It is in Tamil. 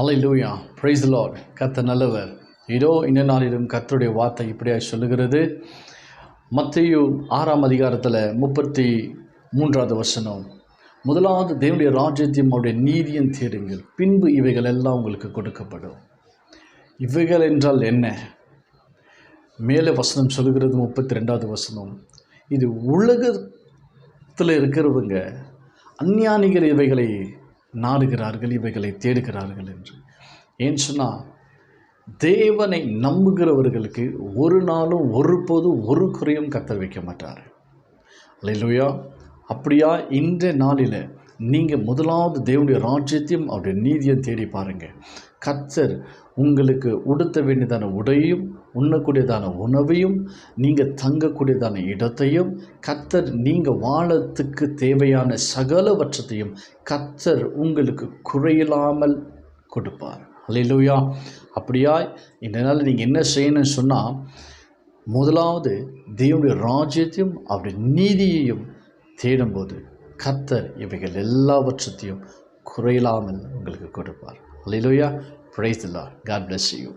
Hallelujah, praise the Lord. கர்த்தர் நல்லவர். இதோ இந்த நாளிலும் கர்த்தருடைய வார்த்தை இப்படியாக சொல்லுகிறது. மத்தேயு 6ஆம் அதிகாரத்தில் 33வது வசனம், முதலாவது தேவனுடைய ராஜ்யத்தையும் அவருடைய நீதியும் தேடுங்கள், பின்பு இவைகள் எல்லாம் உங்களுக்கு கொடுக்கப்படும். இவைகள் என்றால் என்ன? மேலே வசனம் சொல்லுகிறது 32வது வசனம், இது உலகத்தில் இருக்கிறவங்க அஞ்ஞானிகள் இவைகளை நாடுகிறார்கள், இவைகளை தேடுகிறார்கள் என்று. ஏன் சொன்னால், தேவனை நம்புகிறவர்களுக்கு ஒரு நாளும் ஒருபோதும் ஒரு குறையும் கர்த்தர் வைக்க மாட்டார். அல்லேலூயா. அப்படியா இன்றைய நாளில் நீங்கள் முதலாவது தேவனுடைய ராஜ்யத்தையும் அவருடைய நீதியும் தேடி பாருங்கள். கர்த்தர் உங்களுக்கு உடுத்த வேண்டியதான உடையும், உண்ணக்கூடியதான உணவையும், நீங்கள் தங்கக்கூடியதான இடத்தையும், கர்த்தர் நீங்கள் வாழத்துக்கு தேவையான சகலவற்றத்தையும் கர்த்தர் உங்களுக்கு குறையில்லாமல் கொடுப்பார். அல்லேலூயா. அப்படியா இந்த நாள் நீங்கள் என்ன செய்யணும்னு சொன்னால், முதலாவது தேவனுடைய ராஜ்யத்தையும் அவருடைய நீதியையும் தேடும்போது கர்த்தர் இவைகள் எல்லாவற்றையும் குறையில்லாமல் உங்களுக்கு கொடுப்பார். அல்லேலூயா. Praise the Lord. God bless you.